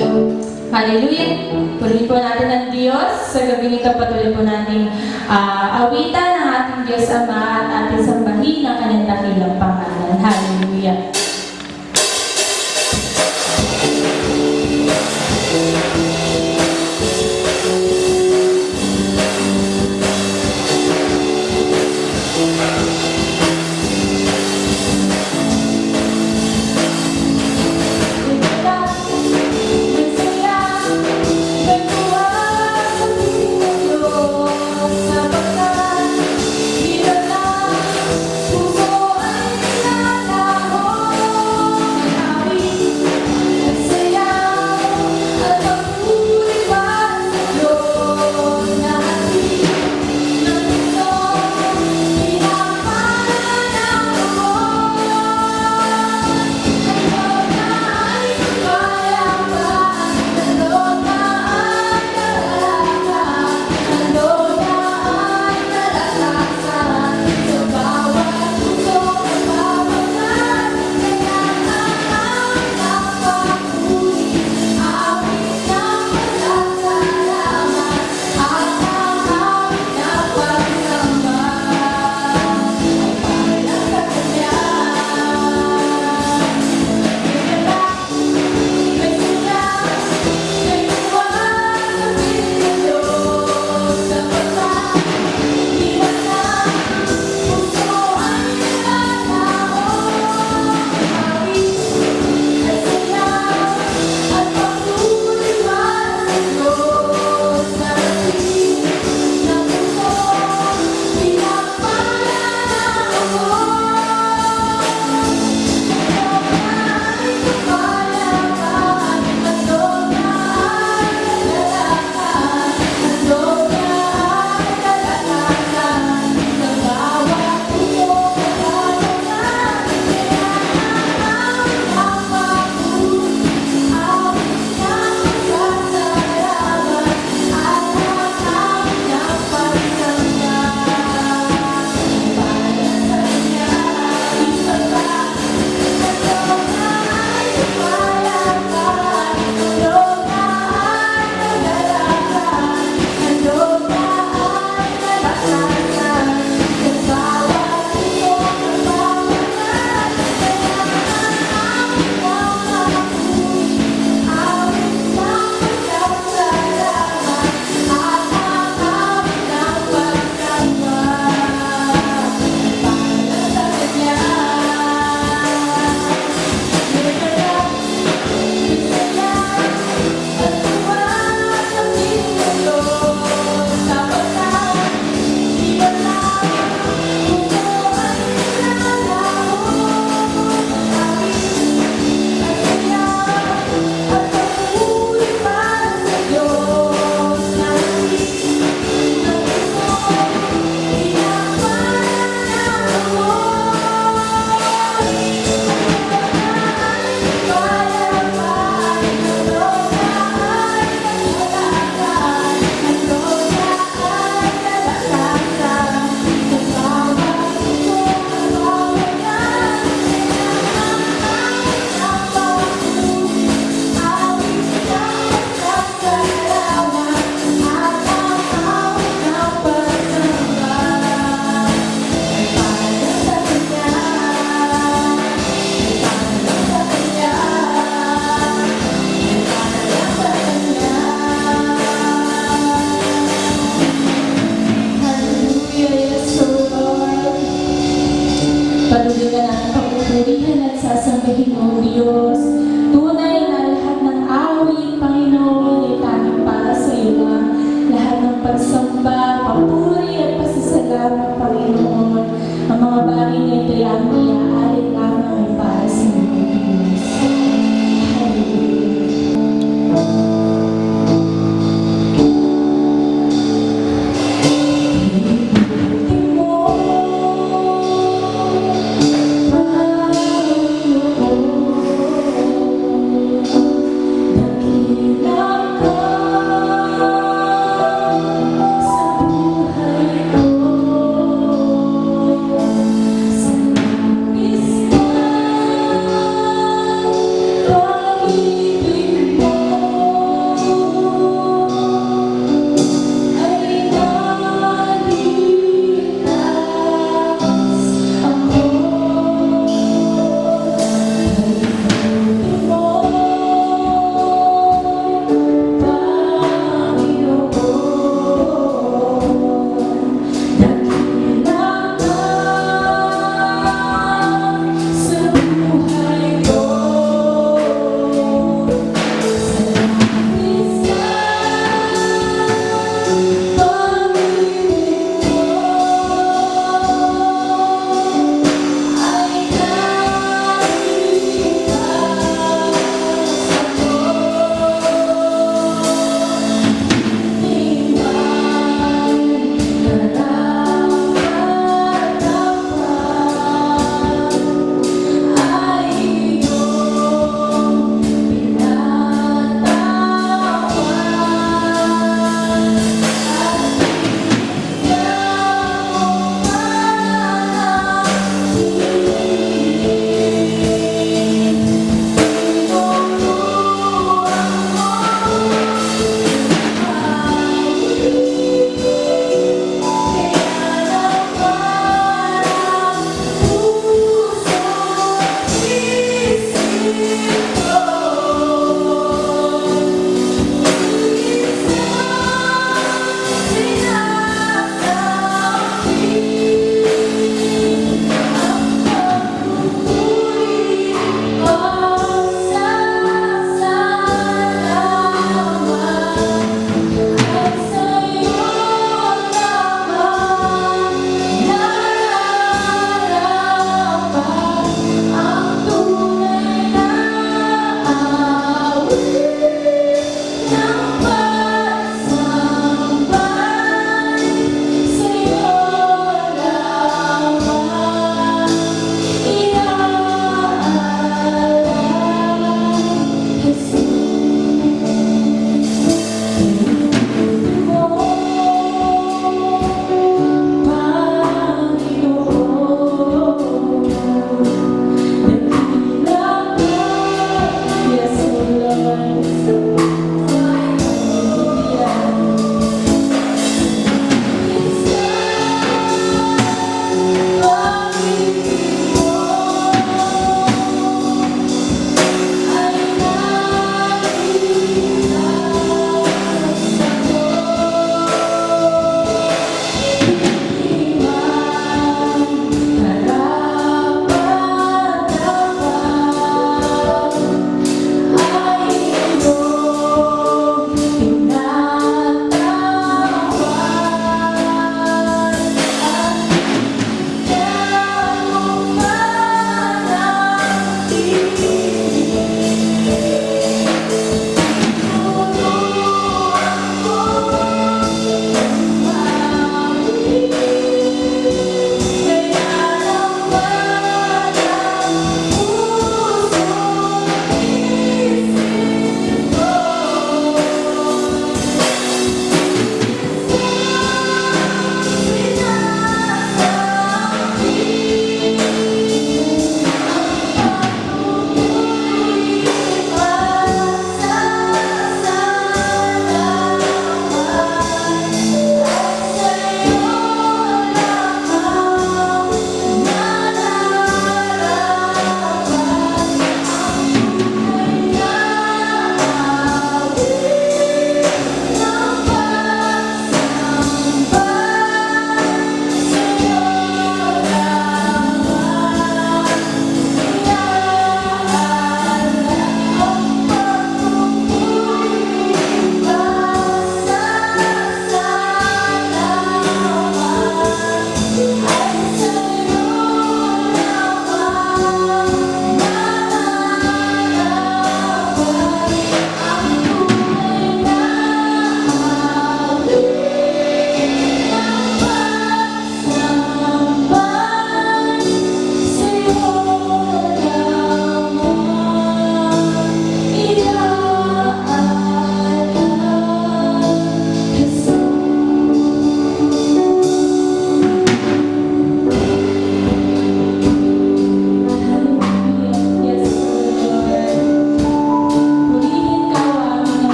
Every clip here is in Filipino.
Hallelujah! Purihin po natin ang Diyos. Sa gabi nito patuloy po natin awitan ng ating Diyos Ama at ating sambahin ang kanyang dakilang pangalan. Hallelujah! Puso ay nalalaho.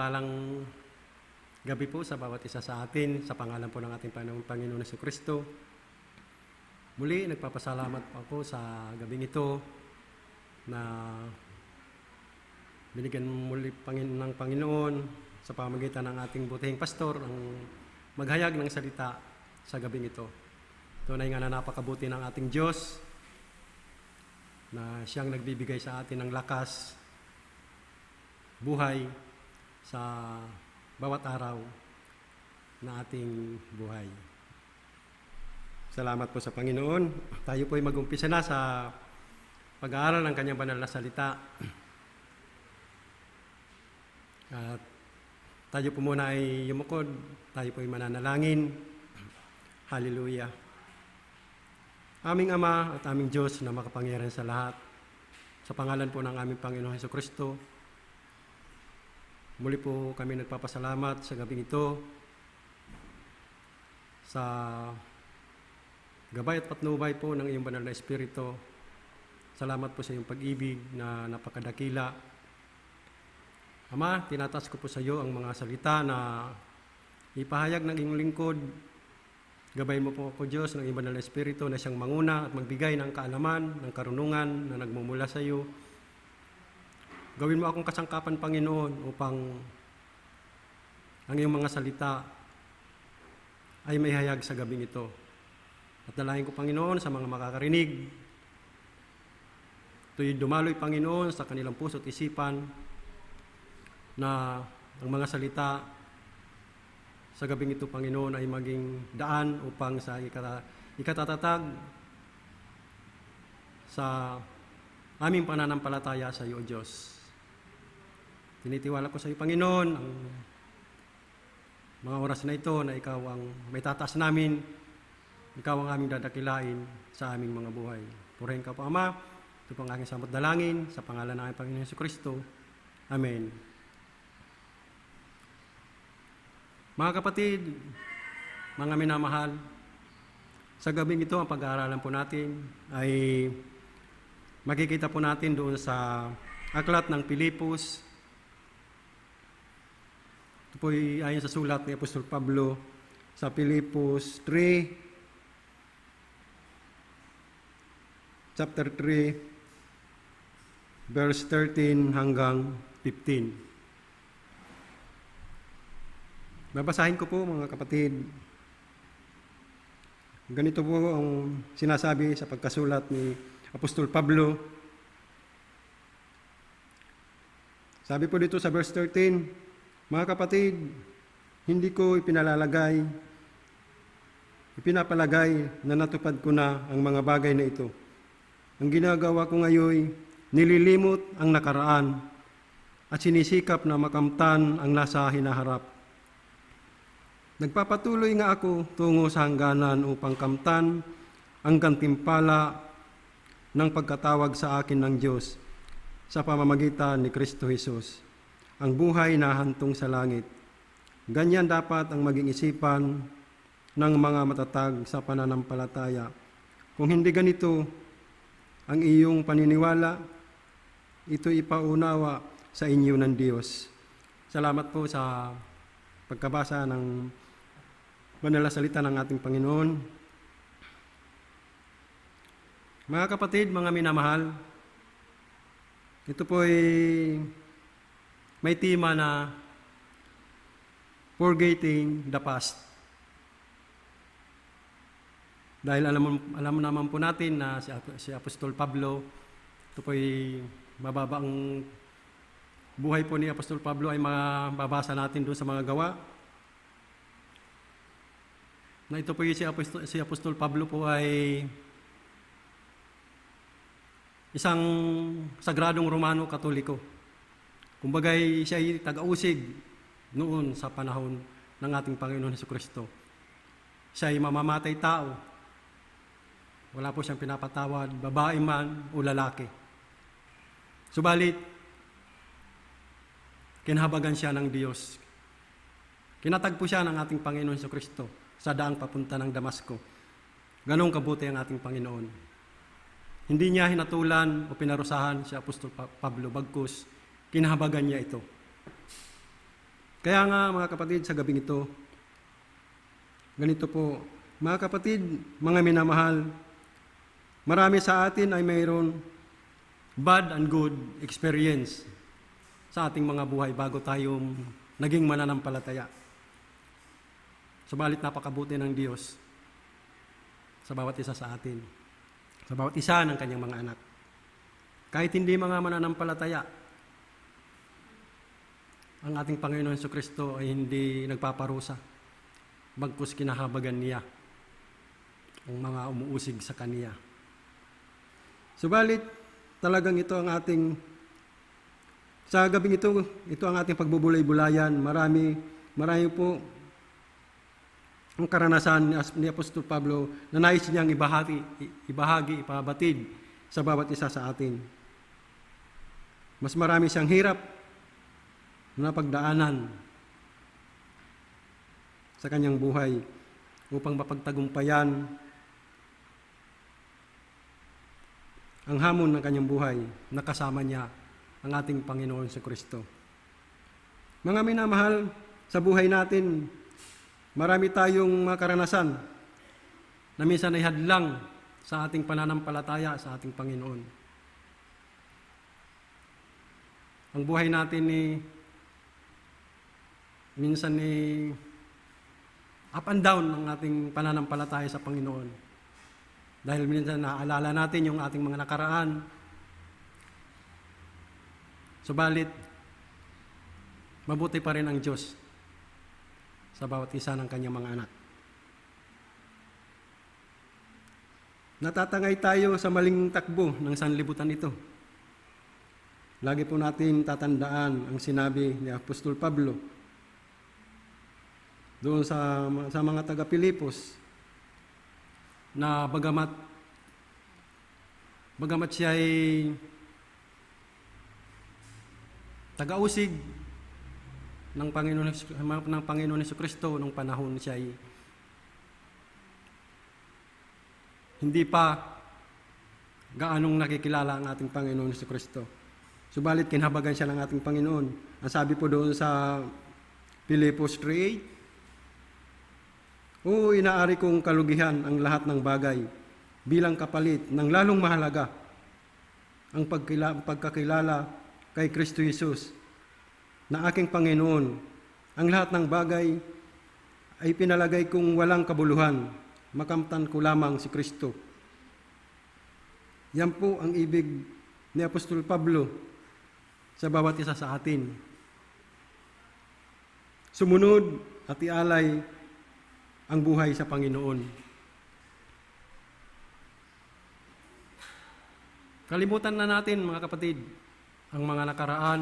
mapagpalang gabi po sa bawat isa sa atin, sa pangalan po ng ating Panginoon Jesucristo. Muli, nagpapasalamat po ako sa gabing ito na binigyan muli ng Panginoon sa pamamagitan ng ating butihing pastor ang maghayag ng salita sa gabing ito. Tunay nga na napakabuti ng ating Diyos na siyang nagbibigay sa atin ng lakas, buhay sa bawat araw na ating buhay. Salamat po sa Panginoon. Tayo po ay mag-umpisa na sa pag-aaral ng kanyang banal na salita. At tayo po muna ay yumukod. Tayo po ay mananalangin. Hallelujah. Aming Ama at aming Diyos na makapangyarihan sa lahat, sa pangalan po ng aming Panginoon Jesucristo, muli po kami nagpapasalamat sa gabing ito sa gabay at patnubay po ng iyong banal na Espiritu. Salamat po sa iyong pag-ibig na napakadakila. Ama, tinataas ko po sa iyo ang mga salita na ipahayag ng iyong lingkod. Gabayin mo po ako, Diyos, ng iyong banal na Espiritu na siyang manguna at magbigay ng kaalaman, ng karunungan na nagmumula sa iyo. Gawin mo akong kasangkapan, Panginoon, upang ang iyong mga salita ay may hayag sa gabing ito. At dalahin ko, Panginoon, sa mga makakarinig, ito'y dumaloy, Panginoon, sa kanilang puso at isipan na ang mga salita sa gabing ito, Panginoon, ay maging daan upang sa ikatatatag sa aming pananampalataya sa iyo, O Diyos. Tinitiwala ko sa iyo, Panginoon, ang mga oras na ito na ikaw ang may tataas namin, ikaw ang aming dadakilain sa aming mga buhay. Purihin ka po, Ama. Ito po ang aking samot dalangin sa pangalan ng aming Panginoon Jesucristo. Amen. Mga kapatid, mga minamahal, sa gabing ito ang pag-aaralan po natin ay makikita po natin doon sa aklat ng Pilipos. Ito po ay ayon sa sulat ni Apostol Pablo sa Pilipos 3, chapter 3, verse 13 hanggang 15. Babasahin ko po, mga kapatid. Ganito po ang sinasabi sa pagkasulat ni Apostol Pablo. Sabi po dito sa verse 13, mga kapatid, hindi ko ipinapalagay na natupad ko na ang mga bagay na ito. Ang ginagawa ko ngayon, nililimot ang nakaraan at sinisikap na makamtan ang nasa hinaharap. Nagpapatuloy nga ako tungo sa hangganan upang kamtan ang gantimpala ng pagkatawag sa akin ng Diyos sa pamamagitan ni Kristo Jesus, ang buhay na hantong sa langit. Ganyan dapat ang maging isipan ng mga matatag sa pananampalataya. Kung hindi ganito ang iyong paniniwala, ito ipaunawa sa inyo ng Diyos. Salamat po sa pagkabasa ng banal na salita ng ating Panginoon. Mga kapatid, mga minamahal, ito po ay may tema na forgetting the past. Dahil alam naman po natin na si Apostol Pablo, ito po ay mababa ang buhay po ni Apostol Pablo ay mababasa natin doon sa mga gawa. Na ito po yung si Apostol Pablo po ay isang sagradong Romano Katoliko. Kumbagay siya ay taga-usig noon sa panahon ng ating Panginoon Jesucristo. Siya ay mamamatay tao. Wala po siyang pinapatawad, babae man o lalaki. Subalit, kinahabagan siya ng Diyos. Kinatagpo siya ng ating Panginoon Jesucristo sa daang papunta ng Damasco. Ganong kabuti ang ating Panginoon. Hindi niya hinatulan o pinarusahan si Apostol Pablo, bagkus kinahabagan niya ito. Kaya nga mga kapatid, sa gabing ito, ganito po, mga kapatid, mga minamahal, marami sa atin ay mayroon bad and good experience sa ating mga buhay bago tayo naging mananampalataya. Subalit napakabuti ng Diyos sa bawat isa sa atin, sa bawat isa ng kanyang mga anak. Kahit hindi mga mananampalataya, ang ating Panginoon Jesucristo ay hindi nagpaparusa, bagkus kinahabagan niya ang mga umuusig sa Kaniya. Subalit, talagang ito ang ating, sa gabing ito ang ating pagbubulay-bulayan. Marami po ang karanasan ni Apostol Pablo na nais niyang ibahagi, ipabatid sa bawat isa sa atin. Mas marami siyang hirap na pagdaanan sa kanyang buhay upang mapagtagumpayan ang hamon ng kanyang buhay na kasama niya ang ating Panginoon Jesucristo. Mga minamahal, sa buhay natin, marami tayong mga karanasan na minsan ay hadlang sa ating pananampalataya sa ating Panginoon. Ang buhay natin minsan up and down ang ating pananampalataya sa Panginoon. Dahil minsan naaalala natin yung ating mga nakaraan. Subalit, mabuti pa rin ang Diyos sa bawat isa ng kanyang mga anak. Natatangay tayo sa maling takbo ng sanlibutan ito. Lagi po natin tatandaan ang sinabi ni Apostol Pablo doon sa mga taga-Pilipos na bagamat siya ay taga-usig ng Panginoon Jesucristo nung panahon siya ay hindi pa gaanong nakikilala ang ating Panginoon Jesucristo. Subalit kinhabagan siya ng ating Panginoon. Ang sabi po doon sa Pilipos 3:8, "Oo, inaari kong kalugihan ang lahat ng bagay bilang kapalit ng lalong mahalaga ang pagkakilala kay Kristo Jesus na aking Panginoon. Ang lahat ng bagay ay pinalagay kong walang kabuluhan, makamtan ko lamang si Kristo." Yan po ang ibig ni Apostol Pablo sa bawat isa sa atin. Sumunod at ialay ang buhay sa Panginoon. Kalimutan na natin mga kapatid ang mga nakaraan,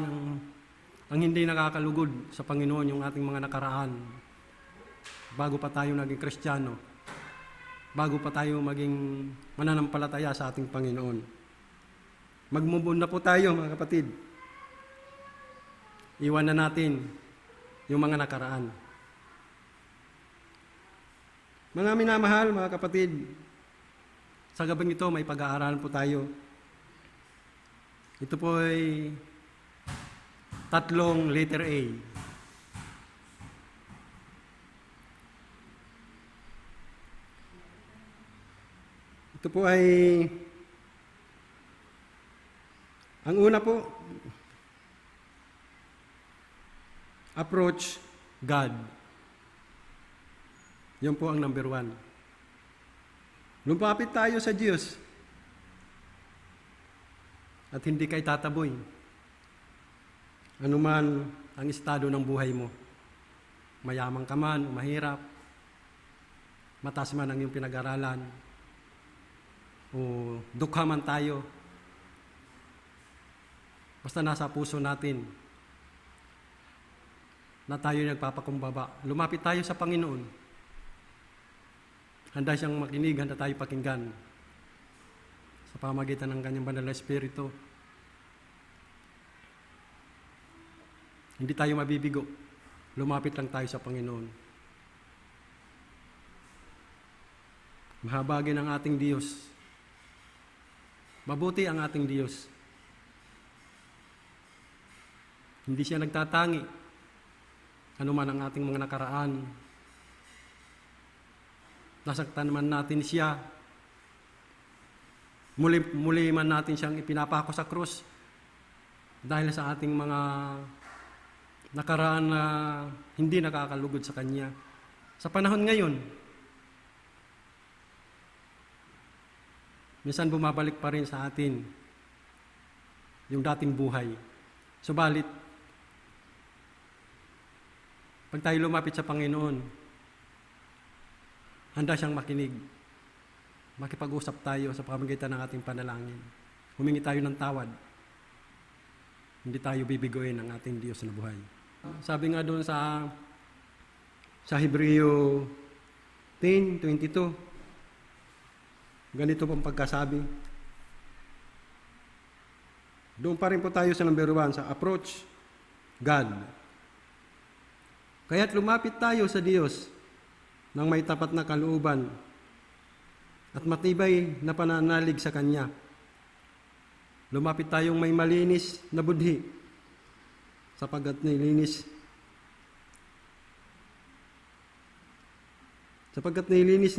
ang hindi nakakalugod sa Panginoon, yung ating mga nakaraan. Bago pa tayo naging Kristiyano, bago pa tayo maging mananampalataya sa ating Panginoon. Mag-move on na po tayo mga kapatid. Iwan na natin yung mga nakaraan. Mga minamahal, mga kapatid, sa gabing ito may pag-aaralan po tayo. Ito po ay 3 letter A. Ito po ay, ang una po, approach God. Yan po ang number 1. Lumapit tayo sa Diyos at hindi kay tataboy. Anuman ang estado ng buhay mo, mayaman ka man o mahirap, mataas man ang iyong pinag-aralan, o dukha man tayo, basta nasa puso natin na tayo nagpapakumbaba. Lumapit tayo sa Panginoon. Handa siyang makinig, handa tayo pakinggan sa pamagitan ng kanyang banal na Espiritu. Hindi tayo mabibigo. Lumapit lang tayo sa Panginoon. Mahabagin ang ating Diyos. Mabuti ang ating Diyos. Hindi siya nagtatangi. Ano man ang ating mga nakaraan, nasaktan man natin siya, muli man natin siyang ipinapako sa krus dahil sa ating mga nakaraan na hindi nakakalugod sa Kanya. Sa panahon ngayon, minsan bumabalik pa rin sa atin yung dating buhay. Subalit, pag tayo lumapit sa Panginoon, handa siyang makinig. Makipag-usap tayo sa pamamagitan ng ating panalangin. Humingi tayo ng tawad. Hindi tayo bibigoyin ng ating Diyos na buhay. Sabi nga doon sa Hebreo 10:22, ganito pong pagkasabi. Doon pa rin po tayo sa number 1, sa approach God. Kaya't lumapit tayo sa Diyos ng may tapat na kalooban at matibay na pananalig sa Kanya. Lumapit tayong may malinis na budhi sapagkat nilinis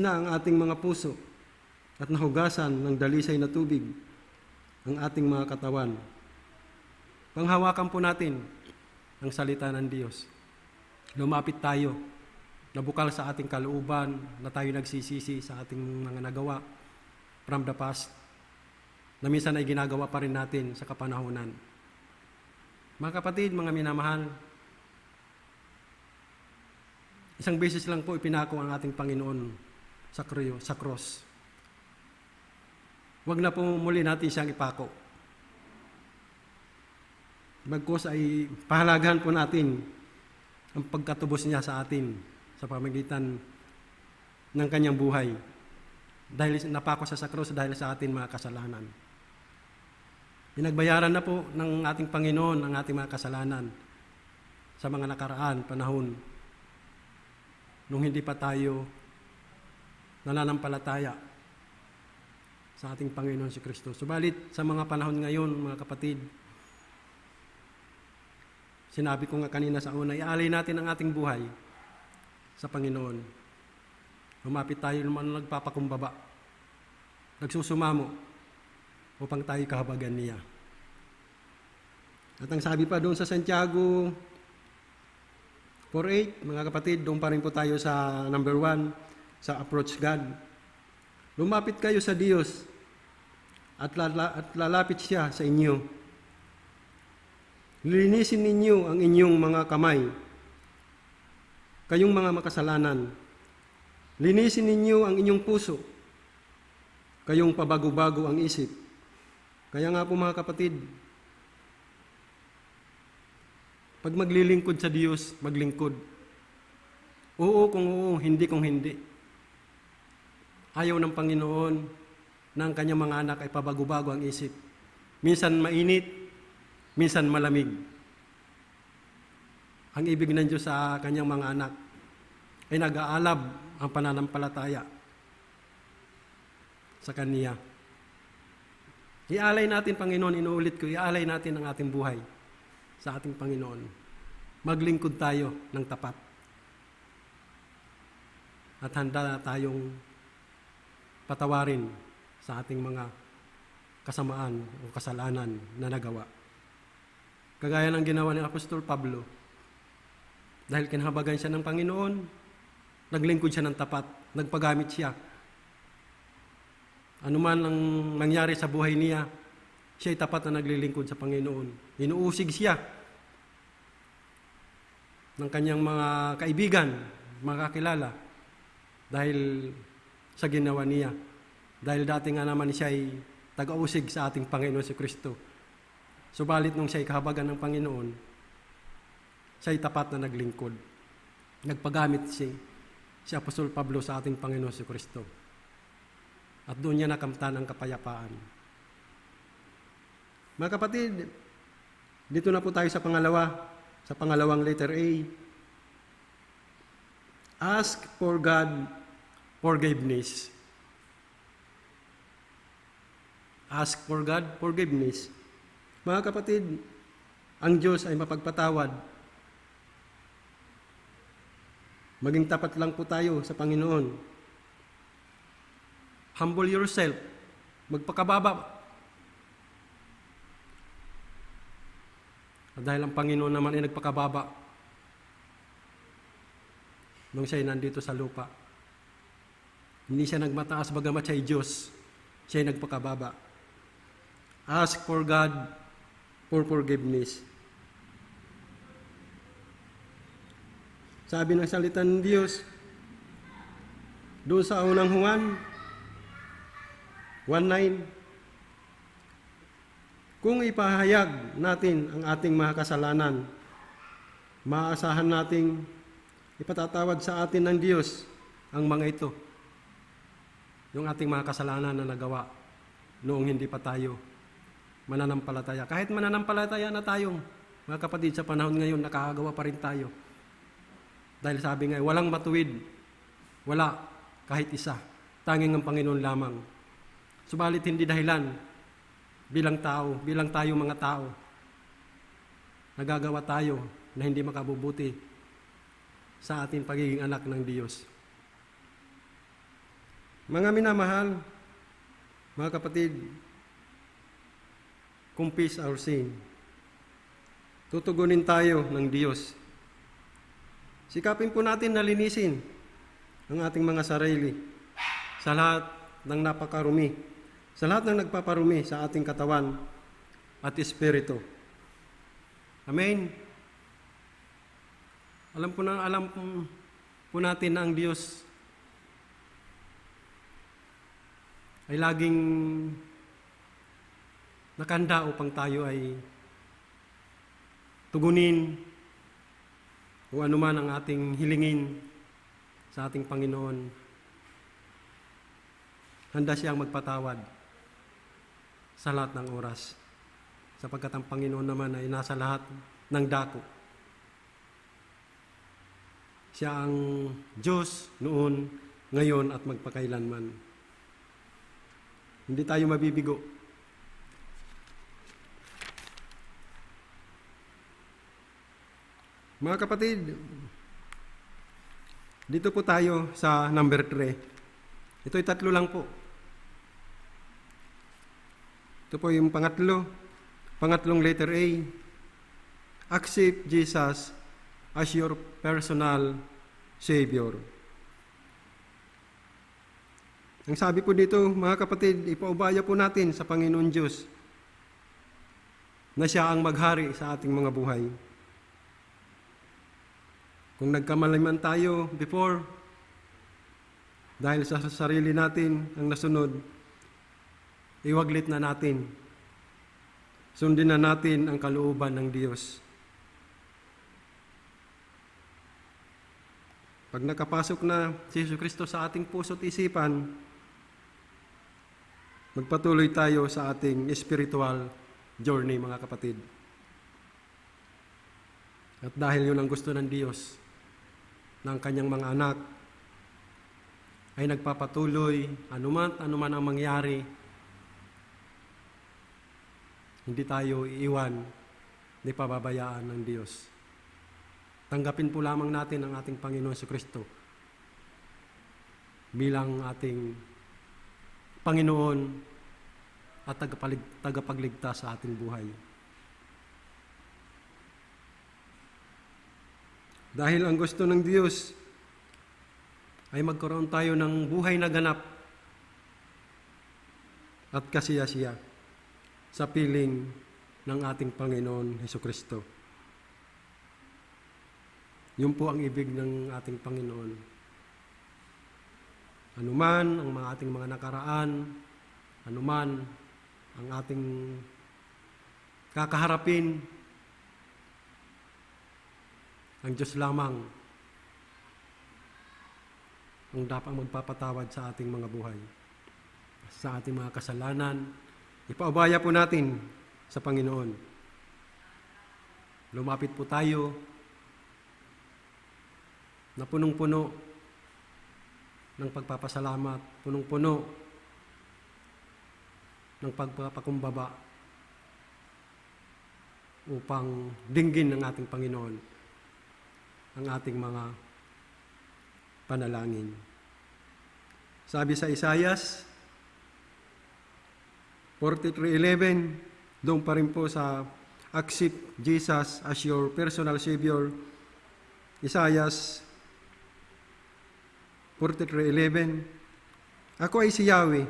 na ang ating mga puso at nahugasan ng dalisay na tubig ang ating mga katawan. Panghawakan po natin ang salita ng Diyos. Lumapit tayo, nabukal sa ating kalooban, na tayo nagsisisi sa ating mga nagawa from the past, na minsan ay ginagawa pa rin natin sa kapanahunan. Mga kapatid, mga minamahal, isang beses lang po ipinako ang ating Panginoon sa cross. Huwag na po muli natin siyang ipako. Bagkus ay pahalagahan po natin ang pagkatubos niya sa atin sa pamamagitan ng kanyang buhay. Dahil napako siya sa cross dahil sa atin mga kasalanan. Pinagbayaran na po ng ating Panginoon ang ating mga kasalanan sa mga nakaraan panahon nung hindi pa tayo nananampalataya sa ating Panginoon si Kristo. Subalit sa mga panahon ngayon, mga kapatid, sinabi ko nga kanina sa una, ialay natin ang ating buhay sa Panginoon. Lumapit tayo naman nagpapakumbaba, nagsusumamo upang tayo kahabagan niya. At ang sabi pa doon sa Santiago 4:8, mga kapatid, doon pa rin po tayo sa number 1, sa approach God. Lumapit kayo sa Diyos at lalapit siya sa inyo. Linisin ninyo ang inyong mga kamay, kayong mga makasalanan. Linisin ninyo ang inyong puso, kayong pabago-bago ang isip. Kaya nga po mga kapatid, pag maglilingkod sa Diyos, maglingkod. Oo kung oo, hindi kung hindi. Ayaw ng Panginoon na ang kanyang mga anak ay pabago-bago ang isip. Minsan mainit, minsan malamig. Ang ibig ng Diyos sa kanyang mga anak ay nag-aalab ang pananampalataya sa Kanya. Ialay natin, Panginoon, inuulit ko, ialay natin ang ating buhay sa ating Panginoon. Maglingkod tayo ng tapat. At handa tayong patawarin sa ating mga kasamaan o kasalanan na nagawa. Kagaya ng ginawa ni Apostol Pablo, dahil kinahabagan siya ng Panginoon, naglingkod siya ng tapat, nagpagamit siya. Ano man ang nangyari sa buhay niya, siya ay tapat na naglilingkod sa Panginoon. Inuusig siya ng kanyang mga kaibigan, mga kakilala, dahil sa ginawa niya. Dahil dati nga naman siya ay taga-usig sa ating Panginoon si Kristo. Subalit nung siya ay kahabagan ng Panginoon, siya ay tapat na naglingkod. Nagpagamit si Apostol Pablo sa ating Panginoon si Kristo. At doon niya nakamtan ang kapayapaan. Mga kapatid, dito na po tayo sa pangalawang letter A. Ask for God forgiveness. Ask for God forgiveness. Mga kapatid, ang Diyos ay mapagpatawad. Maging tapat lang po tayo sa Panginoon. Humble yourself. Magpakababa. At dahil ang Panginoon naman ay nagpakababa nung siya'y nandito sa lupa. Hindi siya nagmataas bagamat siya'y Diyos. Siya'y nagpakababa. Ask for God for forgiveness. Sabi ng salita ng Diyos, doon sa unang Juan 1:9, kung ipahayag natin ang ating mga kasalanan, maaasahan nating ipatatawad sa atin ng Diyos ang mga ito. Yung ating mga kasalanan na nagawa noong hindi pa tayo mananampalataya. Kahit mananampalataya na tayong mga kapatid, sa panahon ngayon, nakakagawa pa rin tayo. Dahil sabi nga, walang matuwid, wala kahit isa, tanging ang Panginoon lamang. Subalit hindi dahilan bilang tayo mga tao, nagagawa tayo na hindi makabubuti sa ating pagiging anak ng Diyos. Mga minamahal, mga kapatid, confess our sin. Tutugunin tayo ng Diyos. Sikapin po natin na linisin ang ating mga sarili sa lahat ng napakarumi, sa lahat ng nagpaparumi sa ating katawan at espiritu. Amen. Alam po natin na ang Diyos ay laging nakahanda upang tayo ay tugunin o anuman ang ating hilingin sa ating Panginoon. Handa siyang magpatawad sa lahat ng oras, sapagkat ang Panginoon naman ay nasa lahat ng dako. Siya ang Diyos noon, ngayon at magpakailanman. Hindi tayo mabibigo. Mga kapatid, dito po tayo sa number 3. Ito'y 3 lang po. Ito po yung pangatlong letter A. Accept Jesus as your personal Savior. Ang sabi po dito, mga kapatid, ipaubaya po natin sa Panginoon Diyos na siya ang maghari sa ating mga buhay. Kung nagkamali man tayo before, dahil sa sarili natin ang nasunod, iwaglit na natin. Sundin na natin ang kalooban ng Diyos. Pag nakapasok na si Jesucristo sa ating puso't isipan, magpatuloy tayo sa ating spiritual journey, mga kapatid. At dahil yun ang gusto ng Diyos, ng kanyang mga anak, ay nagpapatuloy, anuman ang mangyari, hindi tayo iiwan, hindi pababayaan ng Diyos. Tanggapin po lamang natin ang ating Panginoon Jesucristo bilang ating Panginoon at tagapagligtas sa ating buhay. Dahil ang gusto ng Diyos ay magkaroon tayo ng buhay na ganap at kasiya-siya sa piling ng ating Panginoon Jesucristo. Yun po ang ibig ng ating Panginoon. Anuman ang ating mga nakaraan, anuman ang ating kakaharapin, ang Diyos lamang ang dapat magpapatawad sa ating mga buhay, sa ating mga kasalanan. Ipaubaya po natin sa Panginoon. Lumapit po tayo na punong-puno ng pagpapasalamat, punong-puno ng pagpapakumbaba upang dinggin ng ating Panginoon ang ating mga panalangin. Sabi sa Isaias 43:11, doon pa rin po sa accept Jesus as your personal Savior. Isaias 43:11, ako ay si Yahweh,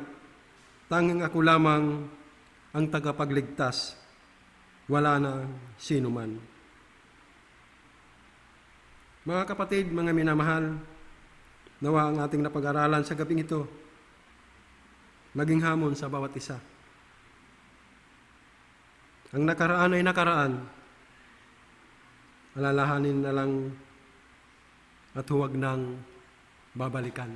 tanging ako lamang ang tagapagligtas, wala na sino man. Mga kapatid, mga minamahal, nawa ang ating napag-aralan sa gabing ito maging hamon sa bawat isa. Ang nakaraan ay nakaraan, alalahanin na lang at huwag nang babalikan.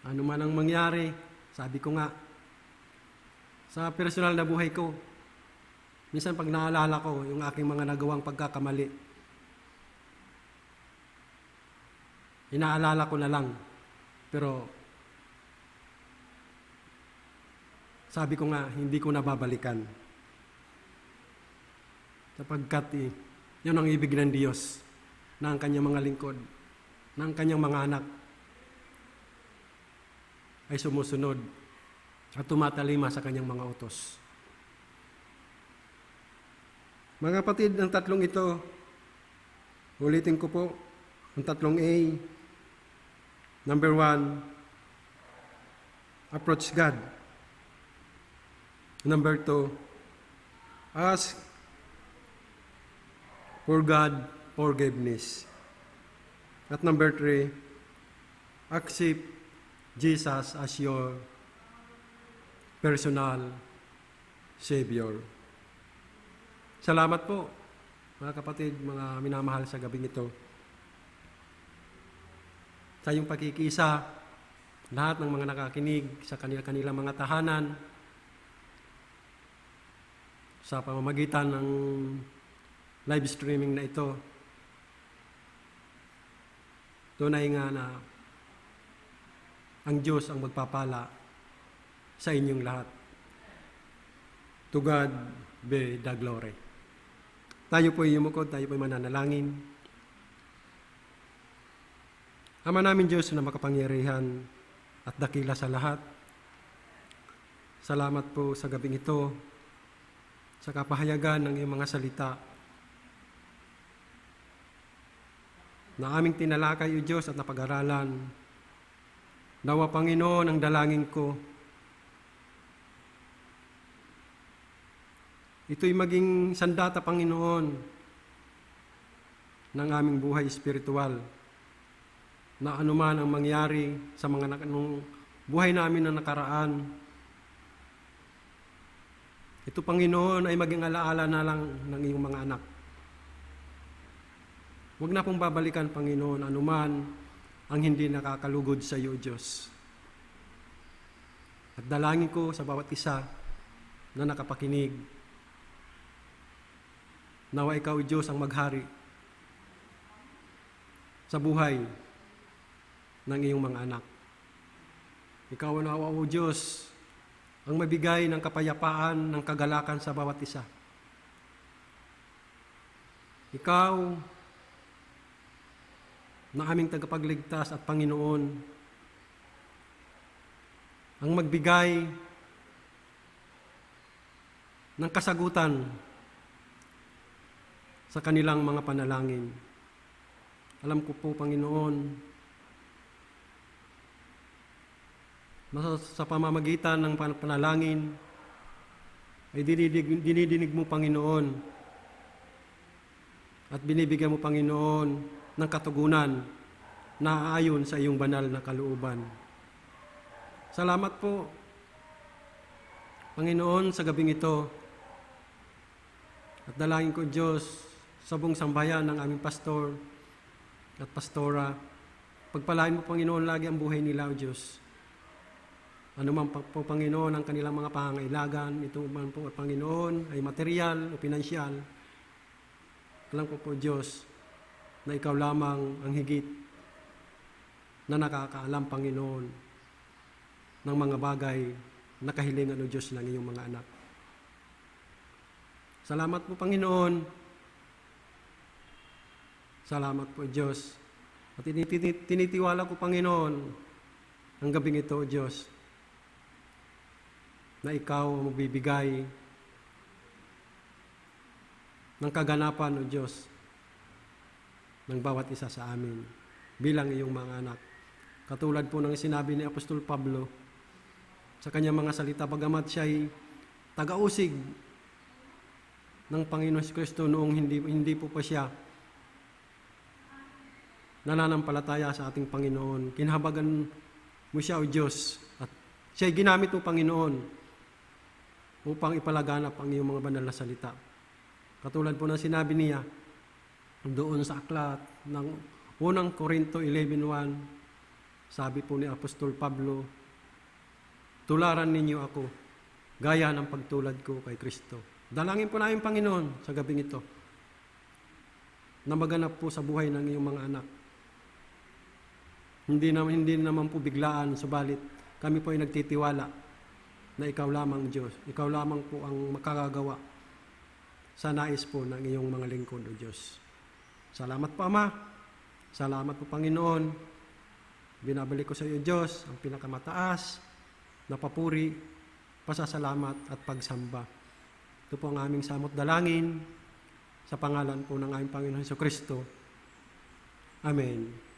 Ano man ang mangyari, sabi ko nga, sa personal na buhay ko, minsan pag naalala ko yung aking mga nagawang pagkakamali, inaalala ko na lang. Pero sabi ko nga, hindi ko na babalikan. Sapagkat yun ang ibig ng Diyos, na ang kanyang mga lingkod, na ang kanyang mga anak ay sumusunod at tumatalima sa kanyang mga utos. Mga kapatid, ang tatlong ito, ulitin ko po, ang tatlong A. Number 1, approach God. Number 2, ask for God forgiveness. At number 3, accept Jesus as your personal Savior. Salamat po, mga kapatid, mga minamahal sa gabing ito. Sa iyong pagkikisa, lahat ng mga nakakinig sa kanilang mga tahanan, sa pamamagitan ng live streaming na ito, tunay nga na ang Diyos ang magpapala sa inyong lahat. To God be the glory. Tayo po yumukod, tayo po mananalangin. Ama namin Diyos na makapangyarihan at dakila sa lahat, salamat po sa gabing ito, sa kapahayagan ng iyong mga salita na aming tinalakay, O Diyos, at napag-aralan. Nawa, Panginoon, ang dalangin ko, ito'y maging sandata, Panginoon, ng aming buhay espiritual, na anuman ang mangyari sa mga nung buhay namin na nakaraan, ito, Panginoon, ay maging alaala na lang ng iyong mga anak. Huwag na pong babalikan, Panginoon, anuman ang hindi nakakalugod sa iyo, Diyos. At dalangin ko sa bawat isa na nakapakinig, nawa ikaw, Diyos, ang maghari sa buhay ng iyong mga anak. Ikaw, nawa, O Diyos, ang mabigay ng kapayapaan, ng kagalakan sa bawat isa. Ikaw, na aming tagapagligtas at Panginoon, ang magbigay ng kasagutan sa kanilang mga panalangin. Alam ko po, Panginoon, na sa pamamagitan ng panalangin ay dinidinig mo, Panginoon, at binibigyan mo, Panginoon, ng katugunan na aayon sa iyong banal na kalooban. Salamat po, Panginoon, sa gabing ito, at dalangin ko, Diyos, sa buong sambayan ng aming pastor at pastora, pagpalain mo, Panginoon, lagi ang buhay nila, O Diyos. Ano man po, Panginoon, ang kanilang mga pangangailangan, ito man po, Panginoon, ay material o pinansyal. Alam ko po, Diyos, na ikaw lamang ang higit na nakakaalam, Panginoon, ng mga bagay na kahilingan, O Diyos, ng iyong mga anak. Salamat po, Panginoon. Salamat po, Diyos, At tinitiwala ko, Panginoon, ang gabing ito, O Diyos, na Ikaw magbibigay ng kaganapan, O Diyos, ng bawat isa sa amin bilang iyong mga anak. Katulad po ng sinabi ni Apostol Pablo sa kanyang mga salita, bagamat siya'y tagausig ng Panginoon Kristo noong hindi po pa siya nananampalataya sa ating Panginoon. Kinhabagan mo siya, O Diyos, at siya'y ginamit mo, Panginoon, upang ipalaganap ang iyong mga banal na salita. Katulad po ng sinabi niya doon sa aklat ng unang Korinto 11:1, sabi po ni Apostol Pablo, tularan ninyo ako, gaya ng pagtulad ko kay Kristo. Dalangin po namin, Panginoon, sa gabing ito, na maganap po sa buhay ng iyong mga anak. Hindi naman po biglaan, subalit kami po ay nagtitiwala na Ikaw lamang, Diyos. Ikaw lamang po ang makakagawa sa nais po ng iyong mga lingkod, O Diyos. Salamat po, Ama. Salamat po, Panginoon. Binabalik ko sa iyo, Diyos, ang pinakamataas na papuri, pasasalamat at pagsamba. Ito po ang aming samot dalangin sa pangalan po ng aming Panginoon Jesucristo. Amen.